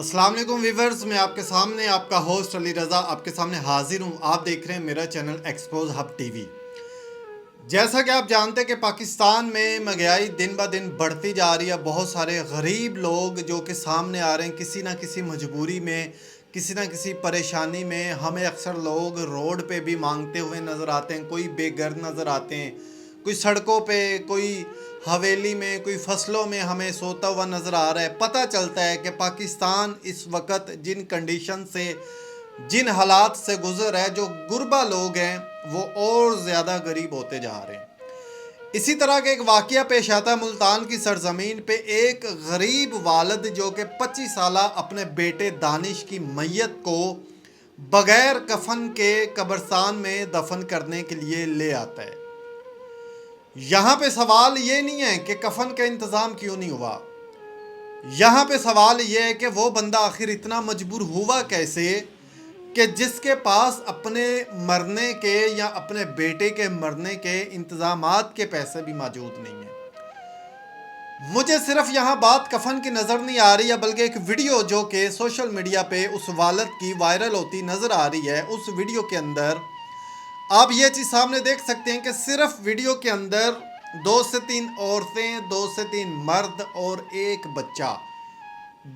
अस्सलाम वालेकुम वीवर्स, मैं आपके सामने आपका होस्ट अली रज़ा आपके सामने हाजिर हूँ। आप देख रहे हैं मेरा चैनल एक्सपोज हब टीवी। जैसा कि आप जानते हैं कि पाकिस्तान में महंगाई दिन ब दिन बढ़ती जा रही है। बहुत सारे गरीब लोग जो कि सामने आ रहे हैं किसी ना किसी मजबूरी में, किसी ना किसी परेशानी में। हमें अक्सर लोग रोड पे भी मांगते हुए नज़र आते हैं, कोई बेघर नज़र आते हैं, कोई सड़कों पे, कोई हवेली में, कोई फसलों में हमें सोता हुआ नज़र आ रहा है। पता चलता है कि पाकिस्तान इस वक्त जिन कंडीशन से, जिन हालात से गुजर है, जो गुरबा लोग हैं वो और ज़्यादा गरीब होते जा रहे हैं। इसी तरह का एक वाक़या पेश आता है मुल्तान की सरजमीन पे। एक गरीब वालिद जो कि 25 साल अपने बेटे दानिश की मैयत को बग़ैर कफन के कब्रिस्तान में दफन करने के लिए ले आता है। यहाँ पे सवाल ये नहीं है कि कफन का इंतज़ाम क्यों नहीं हुआ, यहाँ पे सवाल ये है कि वो बंदा आखिर इतना मजबूर हुआ कैसे कि जिसके पास अपने मरने के या अपने बेटे के मरने के इंतज़ामात के पैसे भी मौजूद नहीं हैं। मुझे सिर्फ यहाँ बात कफन की नज़र नहीं आ रही है, बल्कि एक वीडियो जो कि सोशल मीडिया पे उस वालिद की वायरल होती नज़र आ रही है। उस वीडियो के अंदर आप ये चीज़ सामने देख सकते हैं कि सिर्फ वीडियो के अंदर 2 से 3 औरतें, 2 से 3 मर्द और एक बच्चा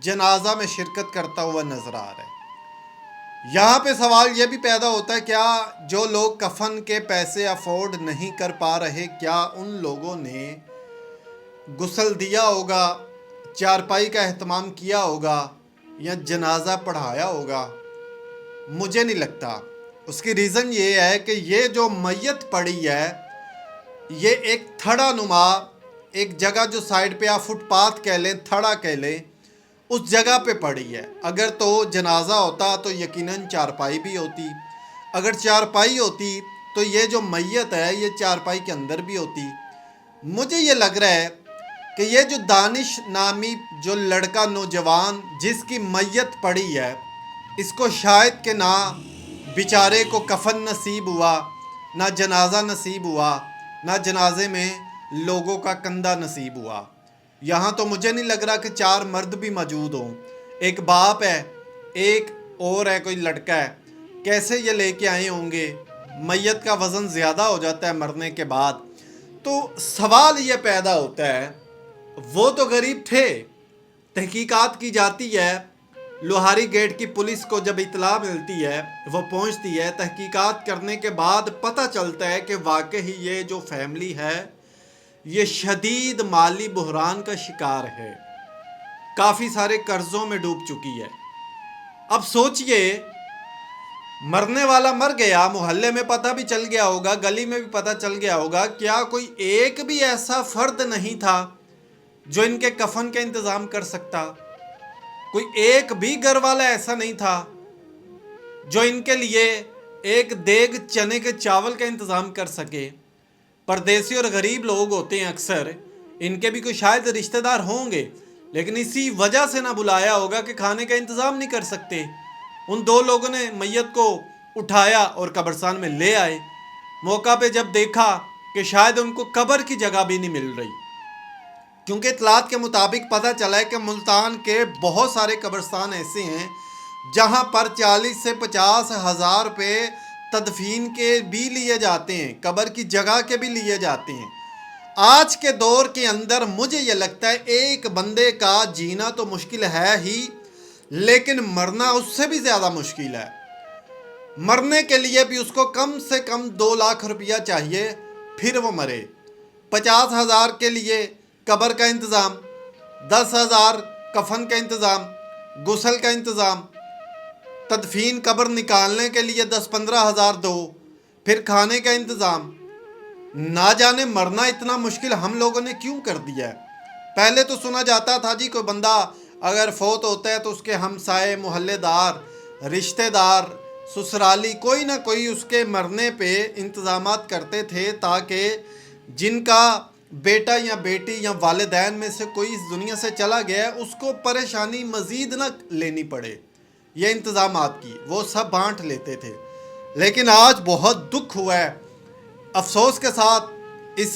जनाजा में शिरकत करता हुआ नज़र आ रहा है। यहाँ पे सवाल ये भी पैदा होता है, क्या जो लोग कफन के पैसे अफोर्ड नहीं कर पा रहे, क्या उन लोगों ने गुस्ल दिया होगा, चारपाई का एहतमाम किया होगा या जनाजा पढ़ाया होगा? मुझे नहीं लगता। उसकी रीज़न ये है कि ये जो मैयत पड़ी है, ये एक थड़ा नुमा एक जगह, जो साइड पे आप फुटपाथ कह लें, थड़ा कह लें, उस जगह पे पड़ी है। अगर तो जनाजा होता तो यकीनन चारपाई भी होती। अगर चारपाई होती तो ये जो मैयत है ये चारपाई के अंदर भी होती। मुझे ये लग रहा है कि ये जो दानिश नामी जो लड़का, नौजवान जिसकी मैयत पड़ी है, इसको शायद के ना बेचारे को कफन नसीब हुआ, ना जनाजा नसीब हुआ, ना जनाजे में लोगों का कंधा नसीब हुआ। यहाँ तो मुझे नहीं लग रहा कि 4 मर्द भी मौजूद हों। एक बाप है, एक और है, कोई लड़का है। कैसे ये लेके आए होंगे? मैयत का वज़न ज़्यादा हो जाता है मरने के बाद। तो सवाल ये पैदा होता है, वो तो गरीब थे। तहकीकात की जाती है, लोहारी गेट की पुलिस को जब इतला मिलती है वो पहुंचती है। तहकीकात करने के बाद पता चलता है कि वाकई ये जो फैमिली है ये शदीद माली बुहरान का शिकार है, काफ़ी सारे कर्ज़ों में डूब चुकी है। अब सोचिए, मरने वाला मर गया, मोहल्ले में पता भी चल गया होगा, गली में भी पता चल गया होगा, क्या कोई एक भी ऐसा फ़र्द नहीं था जो इनके कफन का इंतज़ाम कर सकता? कोई एक भी घर वाला ऐसा नहीं था जो इनके लिए एक देग चने के चावल का इंतज़ाम कर सके? परदेसी और गरीब लोग होते हैं अक्सर, इनके भी कोई शायद रिश्तेदार होंगे, लेकिन इसी वजह से ना बुलाया होगा कि खाने का इंतज़ाम नहीं कर सकते। उन 2 लोगों ने मैयत को उठाया और कब्रिस्तान में ले आए। मौका पे जब देखा कि शायद उनको कब्र की जगह भी नहीं मिल रही, क्योंकि इतलात के मुताबिक पता चला है कि मुल्तान के बहुत सारे कब्रिस्तान ऐसे हैं जहां पर 40 से 50 हज़ार रुपये तदफीन के भी लिए जाते हैं, कब्र की जगह के भी लिए जाते हैं। आज के दौर के अंदर मुझे ये लगता है एक बंदे का जीना तो मुश्किल है ही, लेकिन मरना उससे भी ज़्यादा मुश्किल है। मरने के लिए भी उसको कम से कम 2 लाख रुपया चाहिए, फिर वो मरे। 50,000 के लिए कब्र का इंतज़ाम, 10,000 कफन का इंतज़ाम, गुस्ल का इंतज़ाम, तदफीन कब्र निकालने के लिए 10-15 हज़ार दो, फिर खाने का इंतज़ाम। ना जाने मरना इतना मुश्किल हम लोगों ने क्यों कर दिया है। पहले तो सुना जाता था जी, कोई बंदा अगर फौत होता है तो उसके हमसाए, मोहल्लेदार, रिश्तेदार, ससुराली कोई ना कोई उसके मरने पे इंतज़ामात करते थे ताकि जिनका बेटा या बेटी या वालिदैन में से कोई इस दुनिया से चला गया उसको परेशानी मज़ीद ना लेनी पड़े। ये इंतज़ामात की वो सब बांट लेते थे। लेकिन आज बहुत दुख हुआ है, अफसोस के साथ इस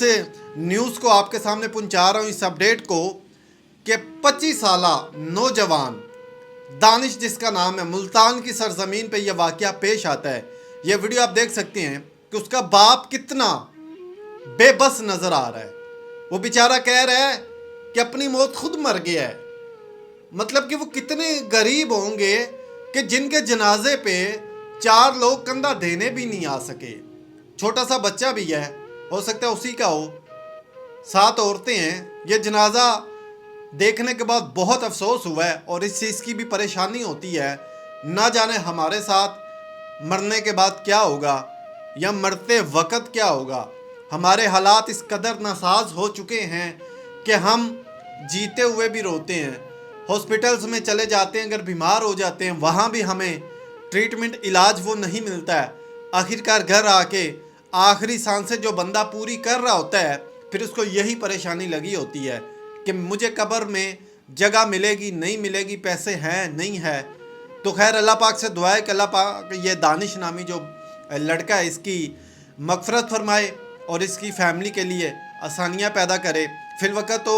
न्यूज़ को आपके सामने पहुंचा रहा हूँ, इस अपडेट को, कि 25 साला नौजवान दानिश जिसका नाम है, मुल्तान की सरजमीन पे यह वाकया पेश आता है। यह वीडियो आप देख सकते हैं कि उसका बाप कितना बेबस नजर आ रहा है। वो बेचारा कह रहा है कि अपनी मौत खुद मर गया है। मतलब कि वो कितने गरीब होंगे कि जिनके जनाजे पे 4 लोग कंधा देने भी नहीं आ सके। छोटा सा बच्चा भी है, हो सकता है उसी का हो, 7 औरतें हैं। ये जनाजा देखने के बाद बहुत अफसोस हुआ है और इस चीज़ की भी परेशानी होती है, ना जाने हमारे साथ मरने के बाद क्या होगा या मरते वक्त क्या होगा। हमारे हालात इस कदर नासाज हो चुके हैं कि हम जीते हुए भी रोते हैं। हॉस्पिटल्स में चले जाते हैं, अगर बीमार हो जाते हैं वहाँ भी हमें ट्रीटमेंट इलाज वो नहीं मिलता है। आखिरकार घर आके आखिरी सांसें जो बंदा पूरी कर रहा होता है, फिर उसको यही परेशानी लगी होती है कि मुझे कब्र में जगह मिलेगी नहीं मिलेगी, पैसे हैं नहीं है। तो खैर अल्लाह पाक से दुआ है कि अल्लाह पाक ये दानिश नामी जो लड़का है इसकी मगफरत फरमाए और इसकी फैमिली के लिए आसानियाँ पैदा करे। फिलवक़्त तो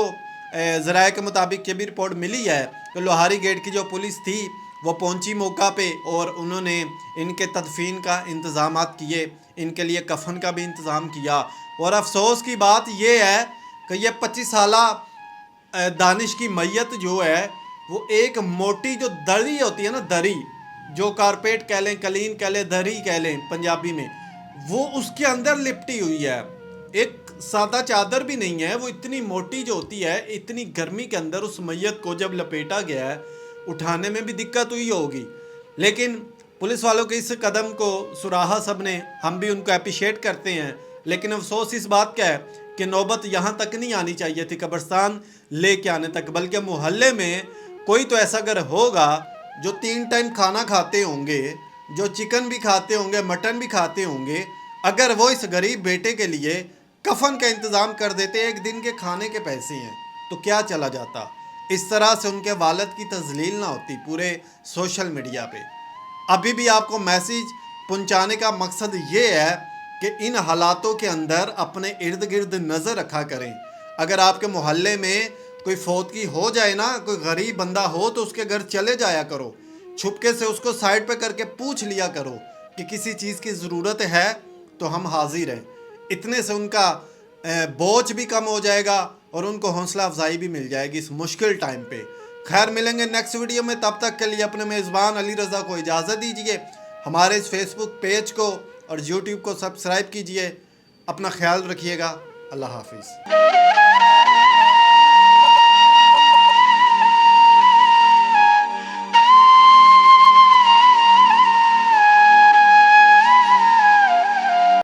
ज़राए के मुताबिक ये भी रिपोर्ट मिली है कि लोहारी गेट की जो पुलिस थी वो पहुंची मौका पे और उन्होंने इनके तदफीन का इंतज़ाम किए, इनके लिए कफन का भी इंतज़ाम किया। और अफसोस की बात यह है कि ये 25 साला दानिश की मैयत जो है वो एक मोटी जो दरी होती है ना, दरी जो कारपेट कह लें, कलीन कह लें, दरी कह लें पंजाबी में, वो उसके अंदर लिपटी हुई है। एक सादा चादर भी नहीं है, वो इतनी मोटी जो होती है। इतनी गर्मी के अंदर उस मैयत को जब लपेटा गया है, उठाने में भी दिक्कत हुई होगी। लेकिन पुलिस वालों के इस कदम को सुराहा सब ने, हम भी उनको अप्रिशिएट करते हैं। लेकिन अफसोस इस बात का है कि नौबत यहाँ तक नहीं आनी चाहिए थी कब्रिस्तान लेके आने तक, बल्कि मोहल्ले में कोई तो ऐसा घर होगा जो 3 टाइम खाना खाते होंगे, जो चिकन भी खाते होंगे, मटन भी खाते होंगे। अगर वो इस गरीब बेटे के लिए कफन का इंतज़ाम कर देते, एक दिन के खाने के पैसे हैं, तो क्या चला जाता। इस तरह से उनके वालिद की तजलील ना होती पूरे सोशल मीडिया पे। अभी भी आपको मैसेज पहुंचाने का मकसद ये है कि इन हालातों के अंदर अपने इर्द गिर्द नज़र रखा करें। अगर आपके मोहल्ले में कोई फौतगी हो जाए ना, कोई गरीब बंदा हो, तो उसके घर चले जाया करो, छुपके से उसको साइड पे करके पूछ लिया करो कि किसी चीज़ की ज़रूरत है तो हम हाजिर हैं। इतने से उनका बोझ भी कम हो जाएगा और उनको हौसला अफजाई भी मिल जाएगी इस मुश्किल टाइम पे। खैर मिलेंगे नेक्स्ट वीडियो में, तब तक के लिए अपने मेज़बान अली रज़ा को इजाज़त दीजिए। हमारे इस फेसबुक पेज को और यूट्यूब को सब्सक्राइब कीजिए। अपना ख्याल रखिएगा। अल्लाह हाफिज़।